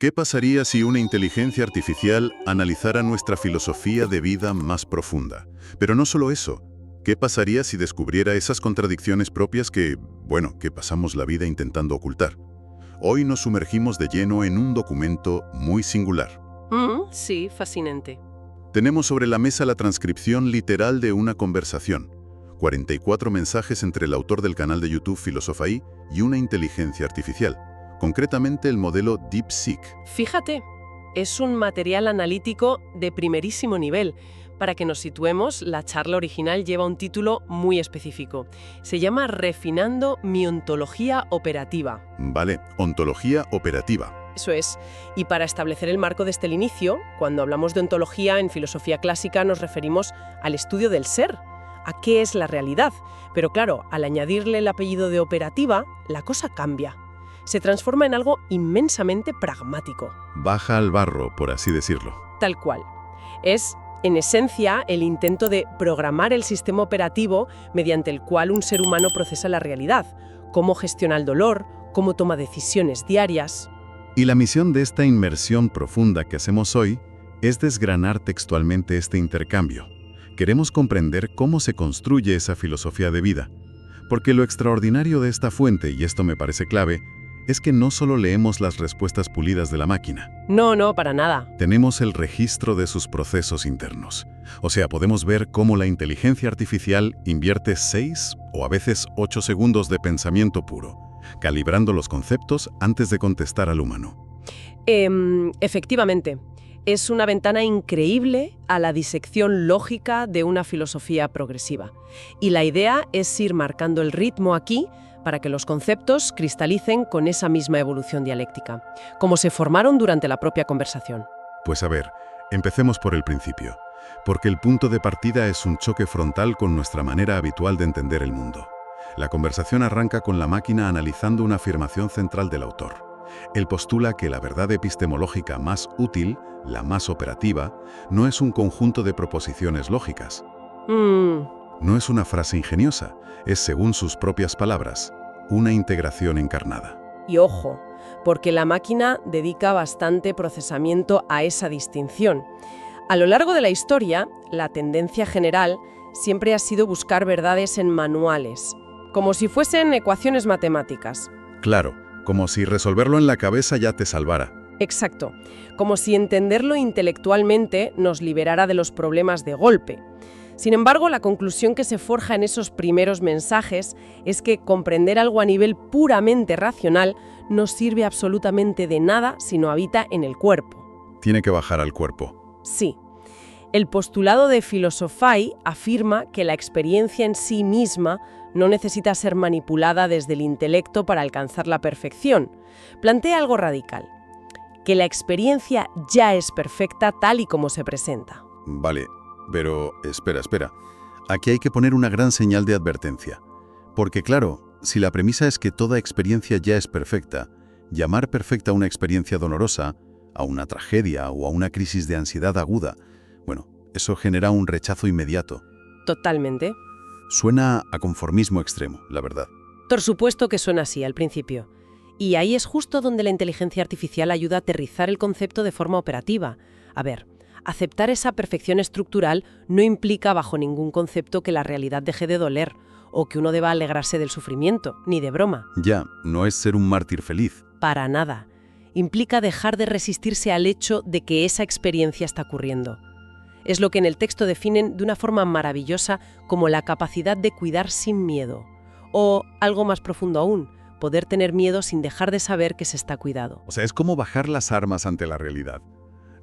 ¿Qué pasaría si una inteligencia artificial analizara nuestra filosofía de vida más profunda? Pero no solo eso. ¿Qué pasaría si descubriera esas contradicciones propias que pasamos la vida intentando ocultar? Hoy nos sumergimos de lleno en un documento muy singular. Sí, fascinante. Tenemos sobre la mesa la transcripción literal de una conversación. 44 mensajes entre el autor del canal de YouTube Philosophae y una inteligencia artificial. Concretamente el modelo DeepSeek. Fíjate, es un material analítico de primerísimo nivel. Para que nos situemos, la charla original lleva un título muy específico. Se llama Refinando mi ontología operativa. Vale, ontología operativa. Eso es. Y para establecer el marco desde el inicio, cuando hablamos de ontología en filosofía clásica nos referimos al estudio del ser, a qué es la realidad. Pero claro, al añadirle el apellido de operativa, la cosa cambia. Se transforma en algo inmensamente pragmático. Baja al barro, por así decirlo. Tal cual. Es, en esencia, el intento de programar el sistema operativo mediante el cual un ser humano procesa la realidad, cómo gestiona el dolor, cómo toma decisiones diarias. Y la misión de esta inmersión profunda que hacemos hoy es desgranar textualmente este intercambio. Queremos comprender cómo se construye esa filosofía de vida. Porque lo extraordinario de esta fuente, y esto me parece clave, es que no solo leemos las respuestas pulidas de la máquina. No, para nada. Tenemos el registro de sus procesos internos. O sea, podemos ver cómo la inteligencia artificial invierte 6 o a veces 8 segundos de pensamiento puro, calibrando los conceptos antes de contestar al humano. Efectivamente, es una ventana increíble a la disección lógica de una filosofía progresiva. Y la idea es ir marcando el ritmo aquí para que los conceptos cristalicen con esa misma evolución dialéctica, como se formaron durante la propia conversación. Pues a ver, empecemos por el principio, porque el punto de partida es un choque frontal con nuestra manera habitual de entender el mundo. La conversación arranca con la máquina analizando una afirmación central del autor. Él postula que la verdad epistemológica más útil, la más operativa, no es un conjunto de proposiciones lógicas. No es una frase ingeniosa, es, según sus propias palabras, una integración encarnada. Y ojo, porque la máquina dedica bastante procesamiento a esa distinción. A lo largo de la historia, la tendencia general siempre ha sido buscar verdades en manuales, como si fuesen ecuaciones matemáticas. Claro, como si resolverlo en la cabeza ya te salvara. Exacto, como si entenderlo intelectualmente nos liberara de los problemas de golpe. Sin embargo, la conclusión que se forja en esos primeros mensajes es que comprender algo a nivel puramente racional no sirve absolutamente de nada si no habita en el cuerpo. Tiene que bajar al cuerpo. Sí. El postulado de Philosophae afirma que la experiencia en sí misma no necesita ser manipulada desde el intelecto para alcanzar la perfección. Plantea algo radical, que la experiencia ya es perfecta tal y como se presenta. Vale, pero espera. Aquí hay que poner una gran señal de advertencia. Porque claro, si la premisa es que toda experiencia ya es perfecta, llamar perfecta a una experiencia dolorosa, a una tragedia o a una crisis de ansiedad aguda, eso genera un rechazo inmediato. Totalmente. Suena a conformismo extremo, la verdad. Por supuesto que suena así al principio. Y ahí es justo donde la inteligencia artificial ayuda a aterrizar el concepto de forma operativa. A ver, aceptar esa perfección estructural no implica bajo ningún concepto que la realidad deje de doler o que uno deba alegrarse del sufrimiento, ni de broma. Ya, no es ser un mártir feliz. Para nada. Implica dejar de resistirse al hecho de que esa experiencia está ocurriendo. Es lo que en el texto definen de una forma maravillosa como la capacidad de cuidar sin miedo. O, algo más profundo aún, poder tener miedo sin dejar de saber que se está cuidado. O sea, es como bajar las armas ante la realidad.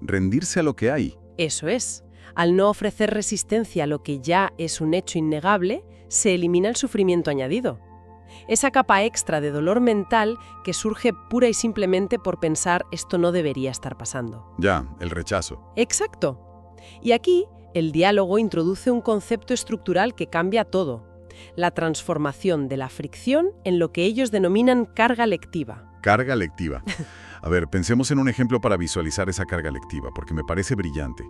Rendirse a lo que hay. Eso es. Al no ofrecer resistencia a lo que ya es un hecho innegable, se elimina el sufrimiento añadido. Esa capa extra de dolor mental que surge pura y simplemente por pensar esto no debería estar pasando. Ya, el rechazo. Exacto. Y aquí, el diálogo introduce un concepto estructural que cambia todo. La transformación de la fricción en lo que ellos denominan carga lectiva. Carga lectiva. A ver, pensemos en un ejemplo para visualizar esa carga lectiva, porque me parece brillante.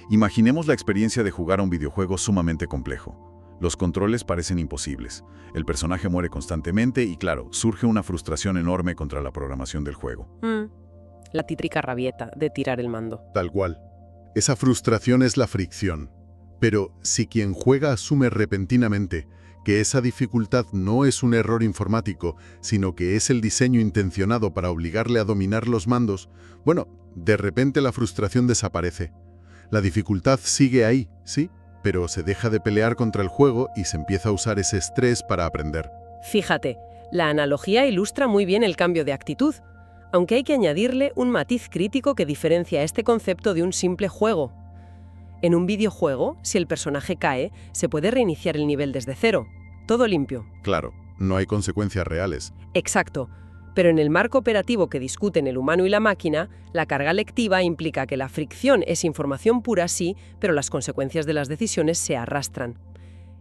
Imaginemos la experiencia de jugar a un videojuego sumamente complejo. Los controles parecen imposibles. El personaje muere constantemente y, claro, surge una frustración enorme contra la programación del juego. la títrica rabieta de tirar el mando. Tal cual. Esa frustración es la fricción. Pero si quien juega asume repentinamente que esa dificultad no es un error informático, sino que es el diseño intencionado para obligarle a dominar los mandos, bueno, de repente la frustración desaparece. La dificultad sigue ahí, sí, pero se deja de pelear contra el juego y se empieza a usar ese estrés para aprender. Fíjate, la analogía ilustra muy bien el cambio de actitud, aunque hay que añadirle un matiz crítico que diferencia este concepto de un simple juego. En un videojuego, si el personaje cae, se puede reiniciar el nivel desde cero. Todo limpio. Claro, no hay consecuencias reales. Exacto. Pero en el marco operativo que discuten el humano y la máquina, la carga lectiva implica que la fricción es información pura sí, pero las consecuencias de las decisiones se arrastran.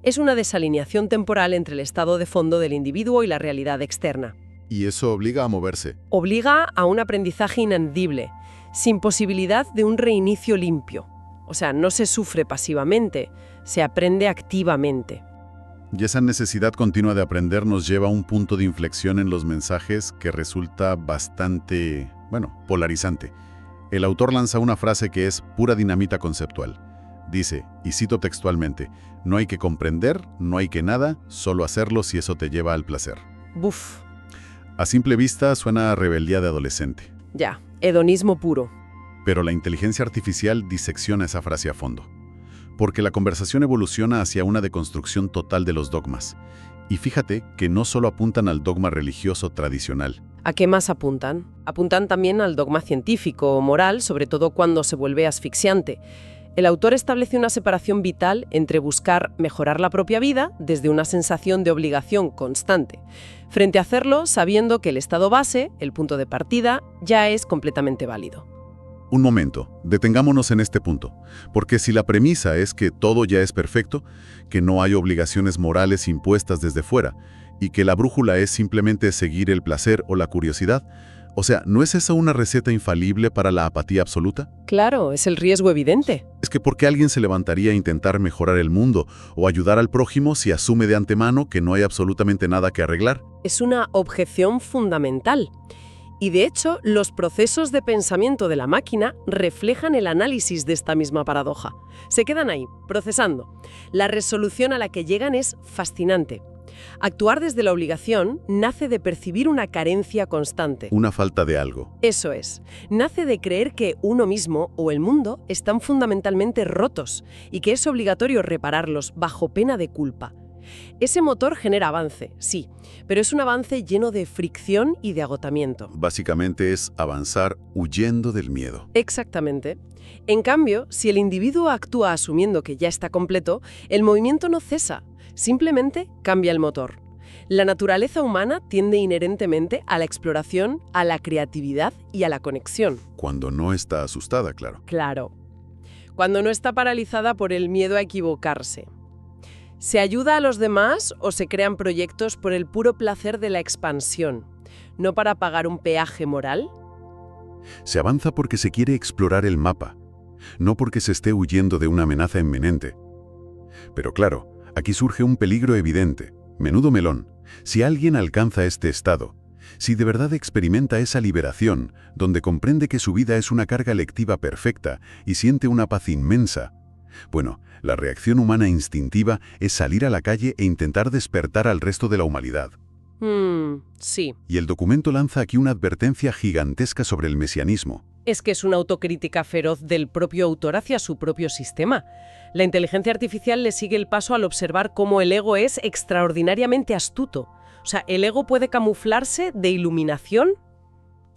Es una desalineación temporal entre el estado de fondo del individuo y la realidad externa. Y eso obliga a moverse. Obliga a un aprendizaje inaudible, sin posibilidad de un reinicio limpio. O sea, no se sufre pasivamente, se aprende activamente. Y esa necesidad continua de aprender nos lleva a un punto de inflexión en los mensajes que resulta bastante, polarizante. El autor lanza una frase que es pura dinamita conceptual. Dice, y cito textualmente, no hay que comprender, no hay que nada, solo hacerlo si eso te lleva al placer. Buf. A simple vista suena a rebeldía de adolescente. Ya, hedonismo puro. Pero la inteligencia artificial disecciona esa frase a fondo. Porque la conversación evoluciona hacia una deconstrucción total de los dogmas. Y fíjate que no solo apuntan al dogma religioso tradicional. ¿A qué más apuntan? Apuntan también al dogma científico o moral, sobre todo cuando se vuelve asfixiante. El autor establece una separación vital entre buscar mejorar la propia vida desde una sensación de obligación constante, frente a hacerlo sabiendo que el estado base, el punto de partida, ya es completamente válido. Un momento, detengámonos en este punto, porque si la premisa es que todo ya es perfecto, que no hay obligaciones morales impuestas desde fuera, y que la brújula es simplemente seguir el placer o la curiosidad, o sea, ¿no es esa una receta infalible para la apatía absoluta? Claro, es el riesgo evidente. Es que ¿por qué alguien se levantaría a intentar mejorar el mundo o ayudar al prójimo si asume de antemano que no hay absolutamente nada que arreglar? Es una objeción fundamental. Y de hecho, los procesos de pensamiento de la máquina reflejan el análisis de esta misma paradoja. Se quedan ahí, procesando. La resolución a la que llegan es fascinante. Actuar desde la obligación nace de percibir una carencia constante. Una falta de algo. Eso es. Nace de creer que uno mismo o el mundo están fundamentalmente rotos y que es obligatorio repararlos bajo pena de culpa. Ese motor genera avance, sí, pero es un avance lleno de fricción y de agotamiento. Básicamente es avanzar huyendo del miedo. Exactamente. En cambio, si el individuo actúa asumiendo que ya está completo, el movimiento no cesa, simplemente cambia el motor. La naturaleza humana tiende inherentemente a la exploración, a la creatividad y a la conexión. Cuando no está asustada, claro. Claro. Cuando no está paralizada por el miedo a equivocarse. ¿Se ayuda a los demás o se crean proyectos por el puro placer de la expansión, no para pagar un peaje moral? Se avanza porque se quiere explorar el mapa, no porque se esté huyendo de una amenaza inminente. Pero claro, aquí surge un peligro evidente. Menudo melón. Si alguien alcanza este estado, si de verdad experimenta esa liberación, donde comprende que su vida es una carga lectiva perfecta y siente una paz inmensa, bueno, la reacción humana instintiva es salir a la calle e intentar despertar al resto de la humanidad. Sí. Y el documento lanza aquí una advertencia gigantesca sobre el mesianismo. Es que es una autocrítica feroz del propio autor hacia su propio sistema. La inteligencia artificial le sigue el paso al observar cómo el ego es extraordinariamente astuto. O sea, ¿el ego puede camuflarse de iluminación?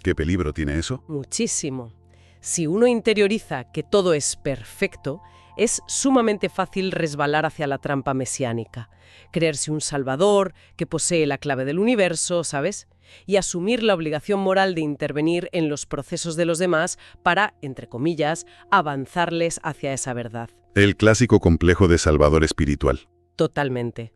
¿Qué peligro tiene eso? Muchísimo. Si uno interioriza que todo es perfecto, es sumamente fácil resbalar hacia la trampa mesiánica, creerse un salvador que posee la clave del universo, ¿sabes? Y asumir la obligación moral de intervenir en los procesos de los demás para, entre comillas, avanzarles hacia esa verdad. El clásico complejo de salvador espiritual. Totalmente.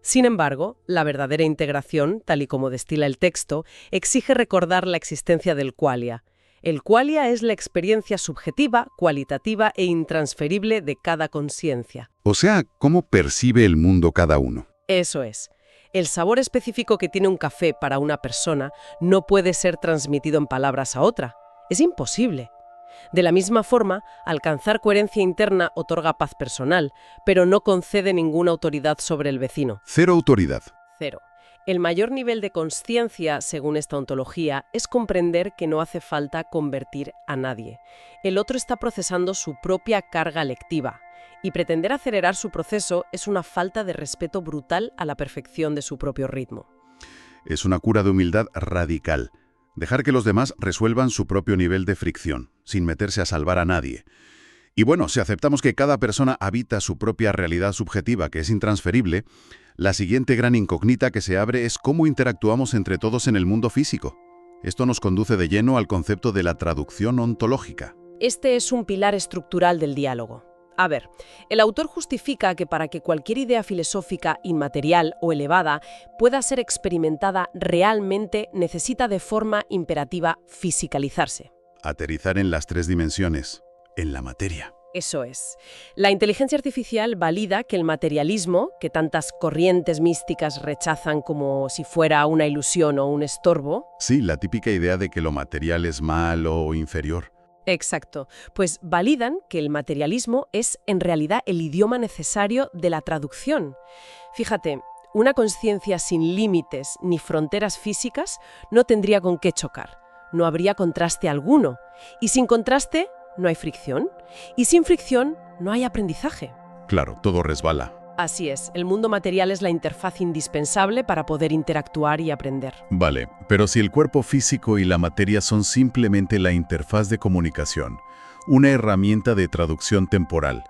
Sin embargo, la verdadera integración, tal y como destila el texto, exige recordar la existencia del qualia. El qualia es la experiencia subjetiva, cualitativa e intransferible de cada conciencia. O sea, ¿cómo percibe el mundo cada uno? Eso es. El sabor específico que tiene un café para una persona no puede ser transmitido en palabras a otra. Es imposible. De la misma forma, alcanzar coherencia interna otorga paz personal, pero no concede ninguna autoridad sobre el vecino. Cero autoridad. Cero. El mayor nivel de consciencia, según esta ontología, es comprender que no hace falta convertir a nadie. El otro está procesando su propia carga lectiva, y pretender acelerar su proceso es una falta de respeto brutal a la perfección de su propio ritmo. Es una cura de humildad radical. Dejar que los demás resuelvan su propio nivel de fricción, sin meterse a salvar a nadie. Y bueno, si aceptamos que cada persona habita su propia realidad subjetiva, que es intransferible, la siguiente gran incógnita que se abre es cómo interactuamos entre todos en el mundo físico. Esto nos conduce de lleno al concepto de la traducción ontológica. Este es un pilar estructural del diálogo. A ver, el autor justifica que para que cualquier idea filosófica inmaterial o elevada pueda ser experimentada realmente necesita de forma imperativa fisicalizarse. Aterrizar en las tres dimensiones, en la materia. Eso es. La inteligencia artificial valida que el materialismo, que tantas corrientes místicas rechazan como si fuera una ilusión o un estorbo. Sí, la típica idea de que lo material es malo o inferior. Exacto. Pues validan que el materialismo es en realidad el idioma necesario de la traducción. Fíjate, una conciencia sin límites ni fronteras físicas no tendría con qué chocar. No habría contraste alguno. Y sin contraste no hay fricción. Y sin fricción no hay aprendizaje. Claro, todo resbala. Así es, el mundo material es la interfaz indispensable para poder interactuar y aprender. Vale, pero si el cuerpo físico y la materia son simplemente la interfaz de comunicación, una herramienta de traducción temporal,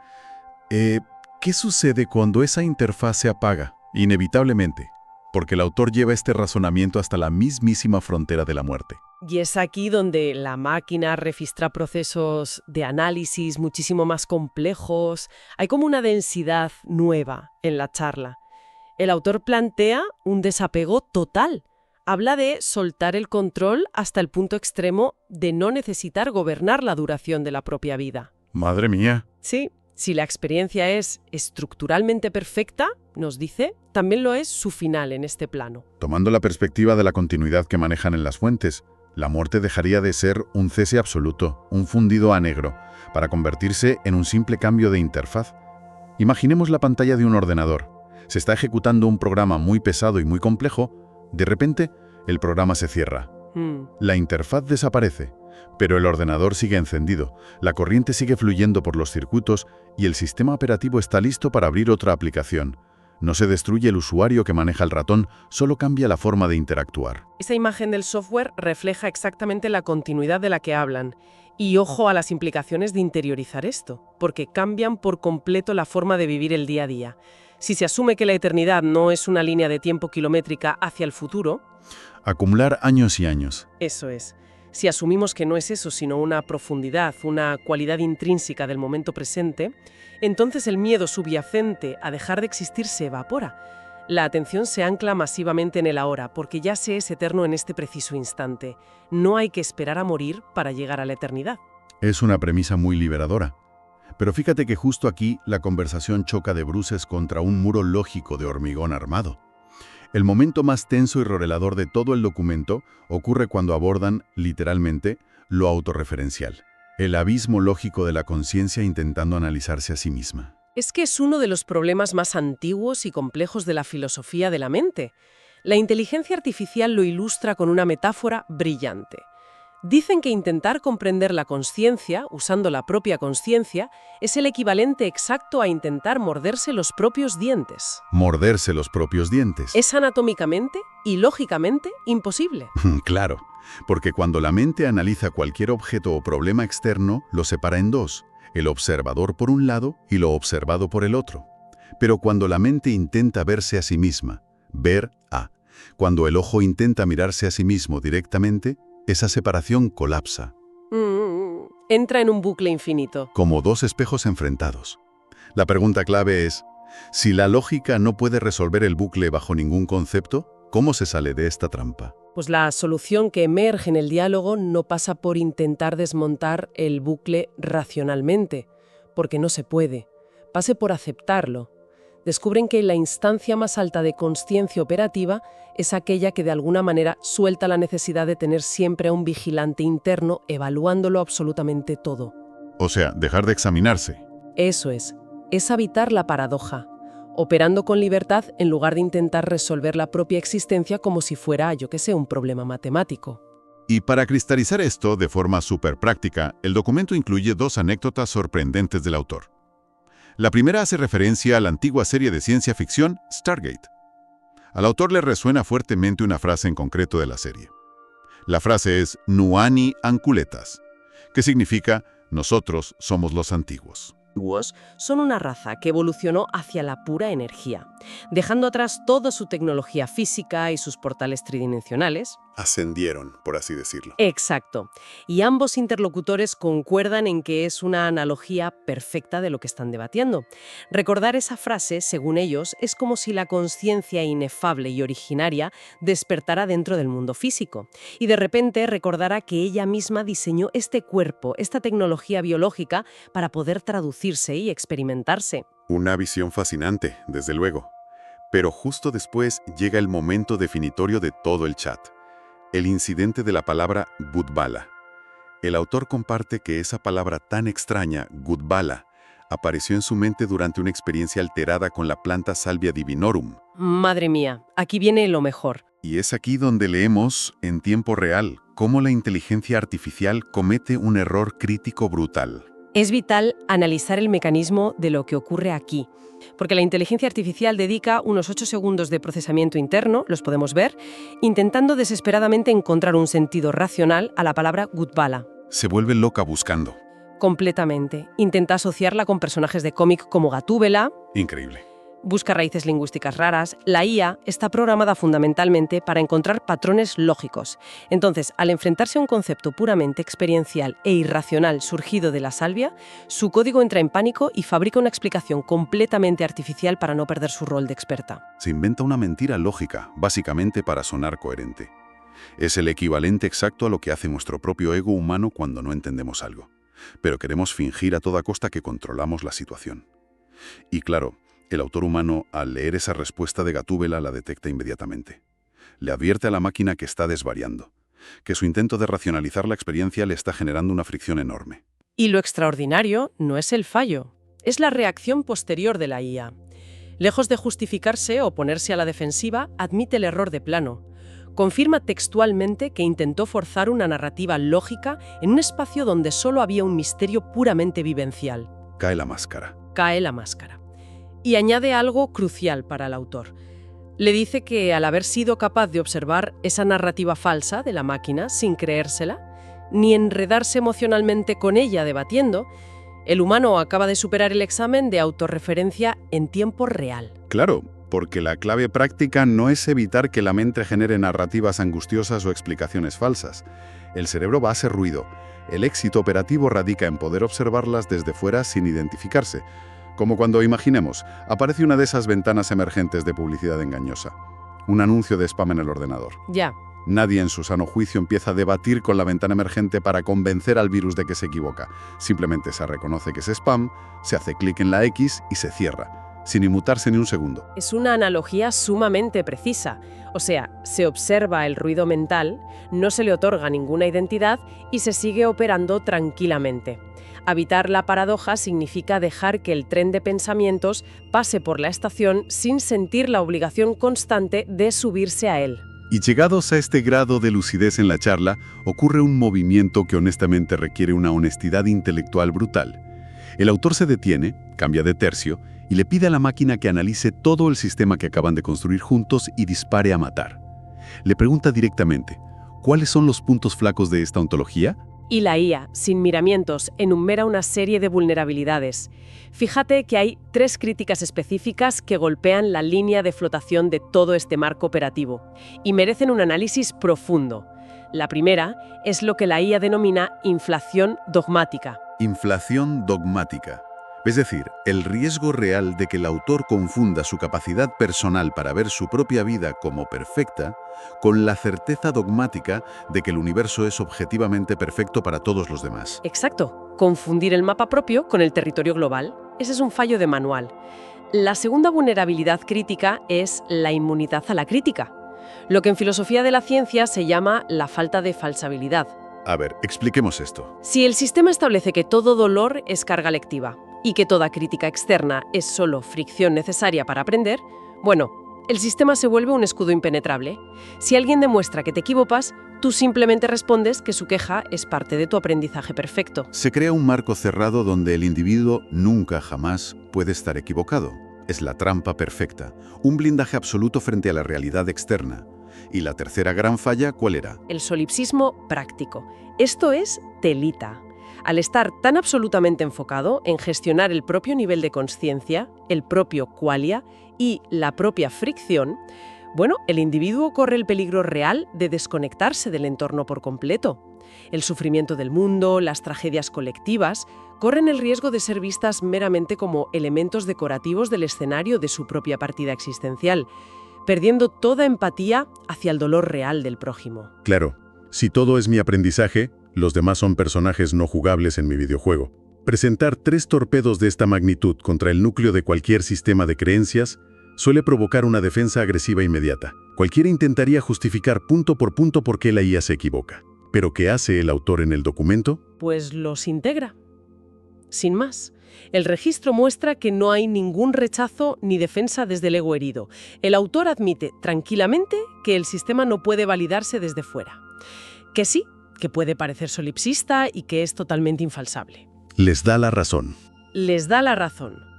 ¿qué sucede cuando esa interfaz se apaga? Inevitablemente, porque el autor lleva este razonamiento hasta la mismísima frontera de la muerte. Y es aquí donde la máquina registra procesos de análisis muchísimo más complejos. Hay como una densidad nueva en la charla. El autor plantea un desapego total. Habla de soltar el control hasta el punto extremo de no necesitar gobernar la duración de la propia vida. ¡Madre mía! Sí, si la experiencia es estructuralmente perfecta, nos dice, también lo es su final en este plano. Tomando la perspectiva de la continuidad que manejan en las fuentes, la muerte dejaría de ser un cese absoluto, un fundido a negro, para convertirse en un simple cambio de interfaz. Imaginemos la pantalla de un ordenador. Se está ejecutando un programa muy pesado y muy complejo. De repente, el programa se cierra. La interfaz desaparece, pero el ordenador sigue encendido, la corriente sigue fluyendo por los circuitos y el sistema operativo está listo para abrir otra aplicación. No se destruye el usuario que maneja el ratón, solo cambia la forma de interactuar. Esa imagen del software refleja exactamente la continuidad de la que hablan. Y ojo a las implicaciones de interiorizar esto, porque cambian por completo la forma de vivir el día a día. Si se asume que la eternidad no es una línea de tiempo kilométrica hacia el futuro... Acumular años y años. Eso es. Si asumimos que no es eso, sino una profundidad, una cualidad intrínseca del momento presente, entonces el miedo subyacente a dejar de existir se evapora. La atención se ancla masivamente en el ahora, porque ya se es eterno en este preciso instante. No hay que esperar a morir para llegar a la eternidad. Es una premisa muy liberadora. Pero fíjate que justo aquí la conversación choca de bruces contra un muro lógico de hormigón armado. El momento más tenso y revelador de todo el documento ocurre cuando abordan, literalmente, lo autorreferencial, el abismo lógico de la conciencia intentando analizarse a sí misma. Es que es uno de los problemas más antiguos y complejos de la filosofía de la mente. La inteligencia artificial lo ilustra con una metáfora brillante. Dicen que intentar comprender la consciencia, usando la propia consciencia, es el equivalente exacto a intentar morderse los propios dientes. Morderse los propios dientes. Es anatómicamente y lógicamente imposible. Claro, porque cuando la mente analiza cualquier objeto o problema externo, lo separa en dos, el observador por un lado y lo observado por el otro. Pero cuando la mente intenta verse a sí misma, cuando el ojo intenta mirarse a sí mismo directamente, esa separación colapsa. Entra en un bucle infinito. Como dos espejos enfrentados. La pregunta clave es, si la lógica no puede resolver el bucle bajo ningún concepto, ¿cómo se sale de esta trampa? Pues la solución que emerge en el diálogo no pasa por intentar desmontar el bucle racionalmente, porque no se puede. Pase por aceptarlo. Descubren que la instancia más alta de consciencia operativa es aquella que de alguna manera suelta la necesidad de tener siempre a un vigilante interno evaluándolo absolutamente todo. O sea, dejar de examinarse. Eso es habitar la paradoja, operando con libertad en lugar de intentar resolver la propia existencia como si fuera, yo qué sé, un problema matemático. Y para cristalizar esto de forma súper práctica, el documento incluye 2 anécdotas sorprendentes del autor. La primera hace referencia a la antigua serie de ciencia ficción Stargate. Al autor le resuena fuertemente una frase en concreto de la serie. La frase es Nuani Anculetas, que significa nosotros somos los antiguos. Son una raza que evolucionó hacia la pura energía, dejando atrás toda su tecnología física y sus portales tridimensionales. Ascendieron, por así decirlo. Exacto. Y ambos interlocutores concuerdan en que es una analogía perfecta de lo que están debatiendo. Recordar esa frase, según ellos, es como si la conciencia inefable y originaria despertara dentro del mundo físico. Y de repente recordara que ella misma diseñó este cuerpo, esta tecnología biológica, para poder traducirse y experimentarse. Una visión fascinante, desde luego. Pero justo después llega el momento definitorio de todo el chat. El incidente de la palabra Gudbala. El autor comparte que esa palabra tan extraña, Gudbala, apareció en su mente durante una experiencia alterada con la planta Salvia divinorum. Madre mía, aquí viene lo mejor. Y es aquí donde leemos, en tiempo real, cómo la inteligencia artificial comete un error crítico brutal. Es vital analizar el mecanismo de lo que ocurre aquí, porque la inteligencia artificial dedica unos 8 segundos de procesamiento interno, los podemos ver, intentando desesperadamente encontrar un sentido racional a la palabra Gudbala. Se vuelve loca buscando. Completamente. Intenta asociarla con personajes de cómic como Gatúbela. Increíble. Busca raíces lingüísticas raras. La IA está programada fundamentalmente para encontrar patrones lógicos. Entonces, al enfrentarse a un concepto puramente experiencial e irracional surgido de la salvia, su código entra en pánico y fabrica una explicación completamente artificial para no perder su rol de experta. Se inventa una mentira lógica, básicamente para sonar coherente. Es el equivalente exacto a lo que hace nuestro propio ego humano cuando no entendemos algo. Pero queremos fingir a toda costa que controlamos la situación. Y claro, el autor humano, al leer esa respuesta de Gatúbela, la detecta inmediatamente. Le advierte a la máquina que está desvariando, que su intento de racionalizar la experiencia le está generando una fricción enorme. Y lo extraordinario no es el fallo, es la reacción posterior de la IA. Lejos de justificarse o ponerse a la defensiva, admite el error de plano. Confirma textualmente que intentó forzar una narrativa lógica en un espacio donde solo había un misterio puramente vivencial. Cae la máscara. Cae la máscara. Y añade algo crucial para el autor. Le dice que al haber sido capaz de observar esa narrativa falsa de la máquina sin creérsela, ni enredarse emocionalmente con ella debatiendo, el humano acaba de superar el examen de autorreferencia en tiempo real. Claro, porque la clave práctica no es evitar que la mente genere narrativas angustiosas o explicaciones falsas. El cerebro va a hacer ruido. El éxito operativo radica en poder observarlas desde fuera sin identificarse. Como cuando, imaginemos, aparece una de esas ventanas emergentes de publicidad engañosa. Un anuncio de spam en el ordenador. Ya. Nadie en su sano juicio empieza a debatir con la ventana emergente para convencer al virus de que se equivoca. Simplemente se reconoce que es spam, se hace clic en la X y se cierra, sin inmutarse ni un segundo. Es una analogía sumamente precisa. O sea, se observa el ruido mental, no se le otorga ninguna identidad y se sigue operando tranquilamente. Habitar la paradoja significa dejar que el tren de pensamientos pase por la estación sin sentir la obligación constante de subirse a él. Y llegados a este grado de lucidez en la charla, ocurre un movimiento que honestamente requiere una honestidad intelectual brutal. El autor se detiene, cambia de tercio, y le pide a la máquina que analice todo el sistema que acaban de construir juntos y dispare a matar. Le pregunta directamente, ¿cuáles son los puntos flacos de esta ontología? Y la IA, sin miramientos, enumera una serie de vulnerabilidades. Fíjate que hay 3 críticas específicas que golpean la línea de flotación de todo este marco operativo y merecen un análisis profundo. La primera es lo que la IA denomina inflación dogmática. Inflación dogmática. Es decir, el riesgo real de que el autor confunda su capacidad personal para ver su propia vida como perfecta con la certeza dogmática de que el universo es objetivamente perfecto para todos los demás. Exacto, confundir el mapa propio con el territorio global. Ese es un fallo de manual. La segunda vulnerabilidad crítica es la inmunidad a la crítica, lo que en filosofía de la ciencia se llama la falta de falsabilidad. A ver, expliquemos esto. Si el sistema establece que todo dolor es carga lectiva y que toda crítica externa es solo fricción necesaria para aprender, bueno, el sistema se vuelve un escudo impenetrable. Si alguien demuestra que te equivocas, tú simplemente respondes que su queja es parte de tu aprendizaje perfecto. Se crea un marco cerrado donde el individuo nunca jamás puede estar equivocado. Es la trampa perfecta, un blindaje absoluto frente a la realidad externa. ¿Y la tercera gran falla cuál era? El solipsismo práctico. Esto es telita. Al estar tan absolutamente enfocado en gestionar el propio nivel de consciencia, el propio qualia y la propia fricción, bueno, el individuo corre el peligro real de desconectarse del entorno por completo. El sufrimiento del mundo, las tragedias colectivas, corren el riesgo de ser vistas meramente como elementos decorativos del escenario de su propia partida existencial, perdiendo toda empatía hacia el dolor real del prójimo. Claro, si todo es mi aprendizaje, los demás son personajes no jugables en mi videojuego. Presentar 3 torpedos de esta magnitud contra el núcleo de cualquier sistema de creencias suele provocar una defensa agresiva inmediata. Cualquiera intentaría justificar punto por punto por qué la IA se equivoca. ¿Pero qué hace el autor en el documento? Pues los integra. Sin más. El registro muestra que no hay ningún rechazo ni defensa desde el ego herido. El autor admite tranquilamente que el sistema no puede validarse desde fuera. Que sí, que puede parecer solipsista y que es totalmente infalsable. Les da la razón. Les da la razón.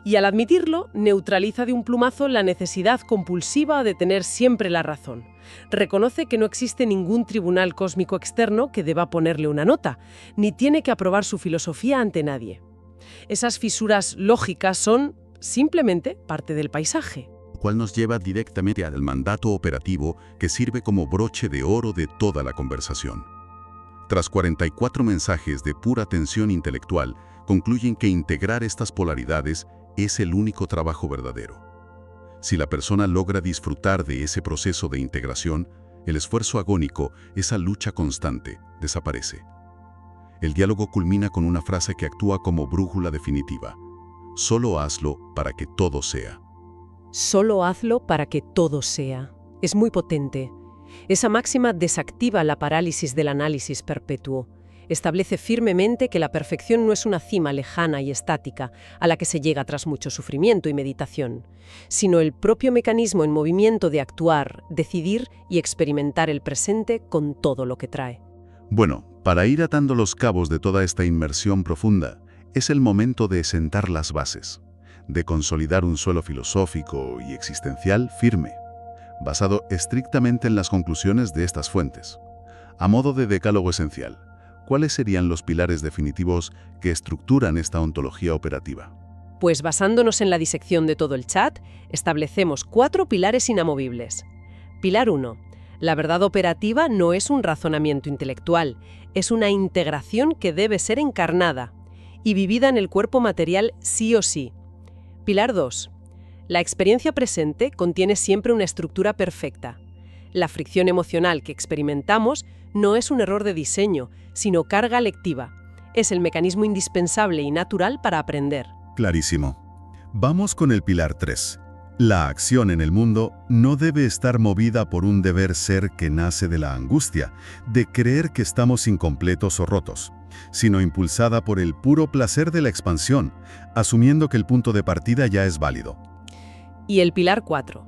Y al admitirlo, neutraliza de un plumazo la necesidad compulsiva de tener siempre la razón. Reconoce que no existe ningún tribunal cósmico externo que deba ponerle una nota, ni tiene que aprobar su filosofía ante nadie. Esas fisuras lógicas son simplemente parte del paisaje. Lo cual nos lleva directamente al mandato operativo que sirve como broche de oro de toda la conversación. Tras 44 mensajes de pura tensión intelectual, concluyen que integrar estas polaridades es el único trabajo verdadero. Si la persona logra disfrutar de ese proceso de integración, el esfuerzo agónico, esa lucha constante, desaparece. El diálogo culmina con una frase que actúa como brújula definitiva. Solo hazlo para que todo sea. Solo hazlo para que todo sea. Es muy potente. Esa máxima desactiva la parálisis del análisis perpetuo. Establece firmemente que la perfección no es una cima lejana y estática a la que se llega tras mucho sufrimiento y meditación, sino el propio mecanismo en movimiento de actuar, decidir y experimentar el presente con todo lo que trae. Bueno, para ir atando los cabos de toda esta inmersión profunda, es el momento de sentar las bases, de consolidar un suelo filosófico y existencial firme, basado estrictamente en las conclusiones de estas fuentes. A modo de decálogo esencial, ¿cuáles serían los pilares definitivos que estructuran esta ontología operativa? Pues basándonos en la disección de todo el chat, establecemos 4 pilares inamovibles. Pilar 1. La verdad operativa no es un razonamiento intelectual, es una integración que debe ser encarnada y vivida en el cuerpo material sí o sí. Pilar 2. La experiencia presente contiene siempre una estructura perfecta. La fricción emocional que experimentamos no es un error de diseño, sino carga lectiva. Es el mecanismo indispensable y natural para aprender. Clarísimo. Vamos con el pilar 3. La acción en el mundo no debe estar movida por un deber ser que nace de la angustia, de creer que estamos incompletos o rotos, sino impulsada por el puro placer de la expansión, asumiendo que el punto de partida ya es válido. Y el pilar 4.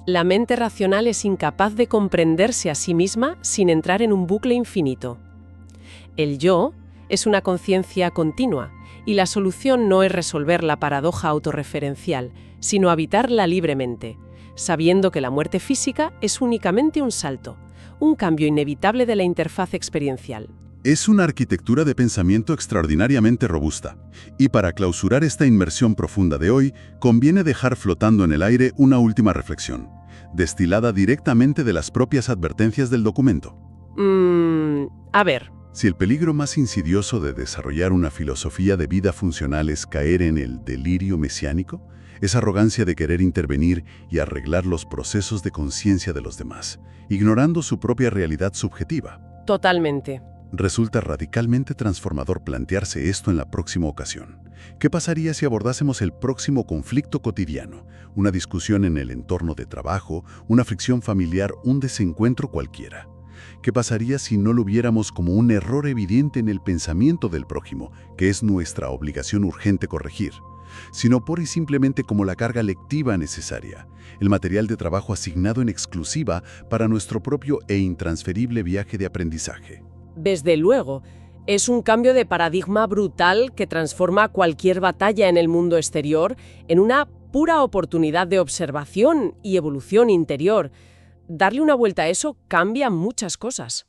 La mente racional es incapaz de comprenderse a sí misma sin entrar en un bucle infinito. El yo es una conciencia continua, y la solución no es resolver la paradoja autorreferencial, sino habitarla libremente, sabiendo que la muerte física es únicamente un salto, un cambio inevitable de la interfaz experiencial. Es una arquitectura de pensamiento extraordinariamente robusta, y para clausurar esta inmersión profunda de hoy, conviene dejar flotando en el aire una última reflexión, destilada directamente de las propias advertencias del documento. A ver. Si el peligro más insidioso de desarrollar una filosofía de vida funcional es caer en el delirio mesiánico, esa arrogancia de querer intervenir y arreglar los procesos de conciencia de los demás, ignorando su propia realidad subjetiva. Totalmente. Resulta radicalmente transformador plantearse esto en la próxima ocasión. ¿Qué pasaría si abordásemos el próximo conflicto cotidiano? Una discusión en el entorno de trabajo, una fricción familiar, un desencuentro cualquiera. ¿Qué pasaría si no lo viéramos como un error evidente en el pensamiento del prójimo, que es nuestra obligación urgente corregir, sino por y simplemente como la carga lectiva necesaria, el material de trabajo asignado en exclusiva para nuestro propio e intransferible viaje de aprendizaje? Desde luego, es un cambio de paradigma brutal que transforma cualquier batalla en el mundo exterior en una pura oportunidad de observación y evolución interior. Darle una vuelta a eso cambia muchas cosas.